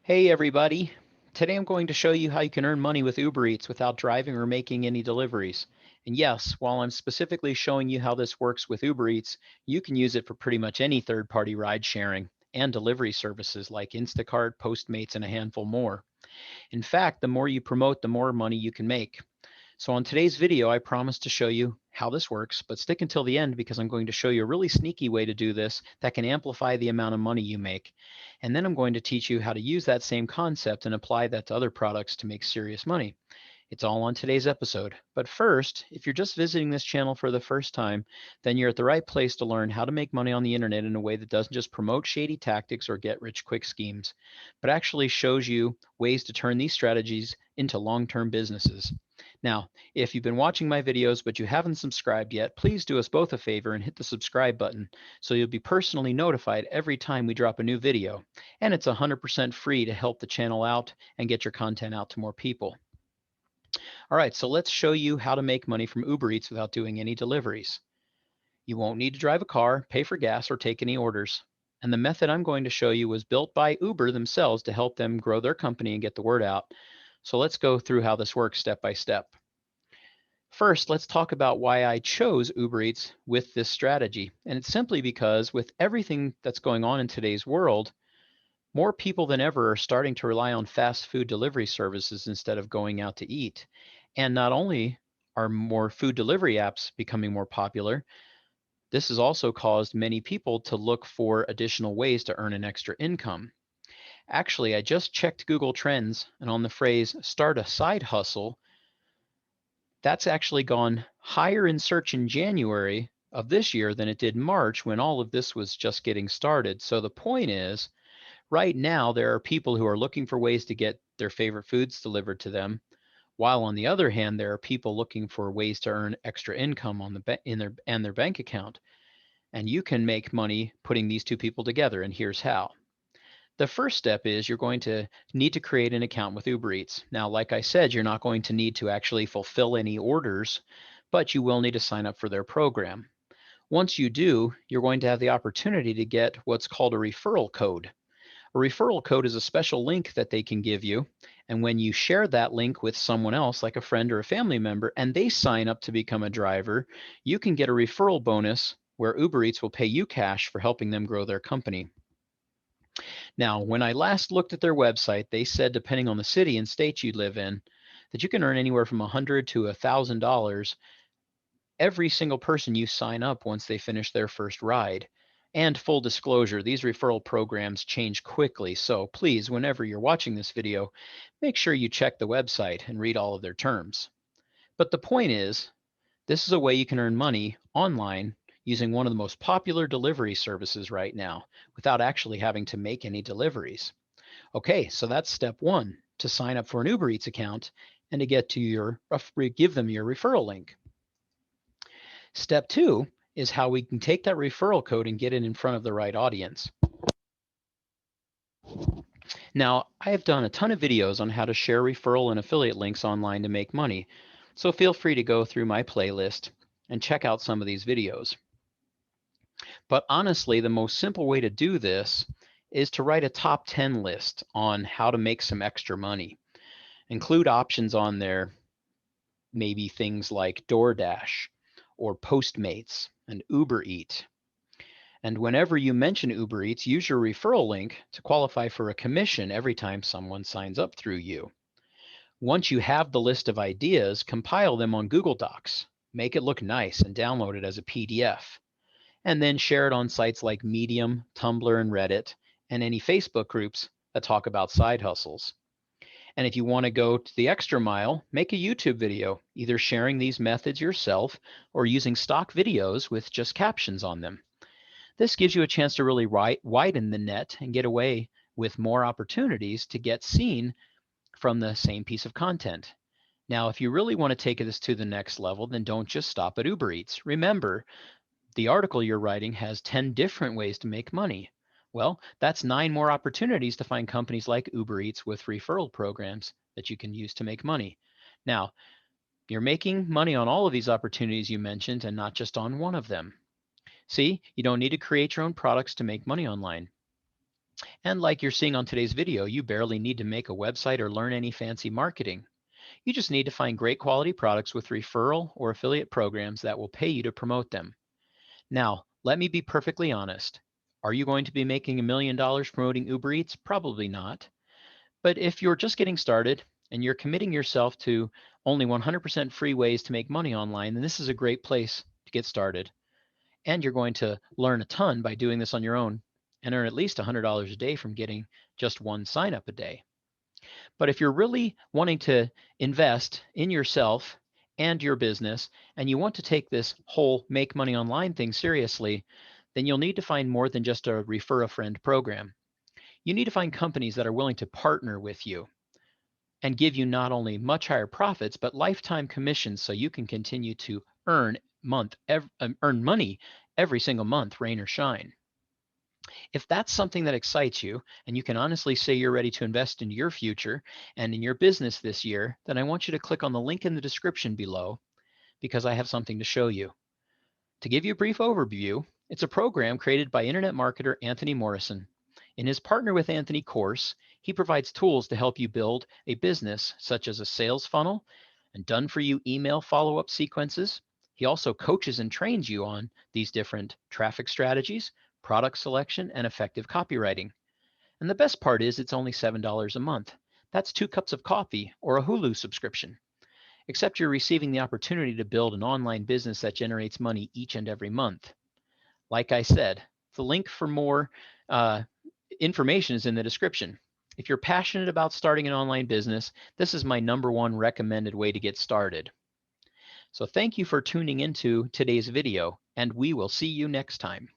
Hey everybody! Today I'm going to show you how you can earn money with Uber Eats without driving or making any deliveries. And yes, while I'm specifically showing you how this works with Uber Eats, you can use it for pretty much any third-party ride sharing and delivery services like Instacart, Postmates, and a handful more. In fact, the more you promote, the more money you can make. So on today's video, I promise to show you how this works, but stick until the end because I'm going to show you a really sneaky way to do this that can amplify the amount of money you make. And then I'm going to teach you how to use that same concept and apply that to other products to make serious money. It's all on today's episode. But first, if you're just visiting this channel for the first time, then you're at the right place to learn how to make money on the internet in a way that doesn't just promote shady tactics or get rich quick schemes, but actually shows you ways to turn these strategies into long-term businesses. Now, if you've been watching my videos but you haven't subscribed yet, please do us both a favor and hit the subscribe button so you'll be personally notified every time we drop a new video. And it's 100% free to help the channel out and get your content out to more people. All right, so let's show you how to make money from Uber Eats without doing any deliveries. You won't need to drive a car, pay for gas, or take any orders. And the method I'm going to show you was built by Uber themselves to help them grow their company and get the word out. So let's go through how this works step by step. First, let's talk about why I chose Uber Eats with this strategy. And it's simply because with everything that's going on in today's world, more people than ever are starting to rely on fast food delivery services instead of going out to eat. And not only are more food delivery apps becoming more popular, this has also caused many people to look for additional ways to earn an extra income. Actually, I just checked Google Trends, and on the phrase start a side hustle, that's actually gone higher in search in January of this year than it did March when all of this was just getting started. So the point is, right now, there are people who are looking for ways to get their favorite foods delivered to them, while on the other hand, there are people looking for ways to earn extra income on their bank account. And you can make money putting these two people together, and here's how. The first step is you're going to need to create an account with Uber Eats. Now, like I said, you're not going to need to actually fulfill any orders, but you will need to sign up for their program. Once you do, you're going to have the opportunity to get what's called a referral code. A referral code is a special link that they can give you. And when you share that link with someone else, like a friend or a family member, and they sign up to become a driver, you can get a referral bonus where Uber Eats will pay you cash for helping them grow their company. Now, when I last looked at their website, they said depending on the city and state you live in, that you can earn anywhere from $100 to $1,000 every single person you sign up once they finish their first ride. And full disclosure, these referral programs change quickly, so please, whenever you're watching this video, make sure you check the website and read all of their terms. But the point is, this is a way you can earn money online using one of the most popular delivery services right now without actually having to make any deliveries. Okay, so that's step one, to sign up for an Uber Eats account and to get to give them your referral link. Step two is how we can take that referral code and get it in front of the right audience. Now, I have done a ton of videos on how to share referral and affiliate links online to make money, so feel free to go through my playlist and check out some of these videos. But honestly, the most simple way to do this is to write a top 10 list on how to make some extra money. Include options on there, maybe things like DoorDash or Postmates and Uber Eats. And whenever you mention Uber Eats, use your referral link to qualify for a commission every time someone signs up through you. Once you have the list of ideas, compile them on Google Docs, make it look nice, and download it as a PDF. And then share it on sites like Medium, Tumblr, and Reddit, and any Facebook groups that talk about side hustles. And if you want to go to the extra mile, make a YouTube video, either sharing these methods yourself or using stock videos with just captions on them. This gives you a chance to really widen the net and get away with more opportunities to get seen from the same piece of content. Now, if you really want to take this to the next level, then don't just stop at Uber Eats. Remember, the article you're writing has 10 different ways to make money. Well, that's 9 more opportunities to find companies like Uber Eats with referral programs that you can use to make money. Now, you're making money on all of these opportunities you mentioned and not just on one of them. See, you don't need to create your own products to make money online. And like you're seeing on today's video, you barely need to make a website or learn any fancy marketing. You just need to find great quality products with referral or affiliate programs that will pay you to promote them. Now, let me be perfectly honest. Are you going to be making $1 million promoting Uber Eats? Probably not. But if you're just getting started and you're committing yourself to only 100% free ways to make money online, then this is a great place to get started. And you're going to learn a ton by doing this on your own and earn at least $100 a day from getting just one sign up a day. But if you're really wanting to invest in yourself and your business, and you want to take this whole make money online thing seriously, then you'll need to find more than just a refer a friend program. You need to find companies that are willing to partner with you and give you not only much higher profits, but lifetime commissions so you can continue to earn money every single month, rain or shine. If that's something that excites you and you can honestly say you're ready to invest in your future and in your business this year, then I want you to click on the link in the description below because I have something to show you. To give you a brief overview, it's a program created by internet marketer Anthony Morrison. In his Partner with Anthony course, he provides tools to help you build a business such as a sales funnel and done-for-you email follow-up sequences. He also coaches and trains you on these different traffic strategies, product selection, and effective copywriting. And the best part is it's only $7 a month. That's 2 cups of coffee or a Hulu subscription, except you're receiving the opportunity to build an online business that generates money each and every month. Like I said, the link for more uh, information is in the description. If you're passionate about starting an online business, this is my #1 recommended way to get started. So thank you for tuning into today's video, and we will see you next time.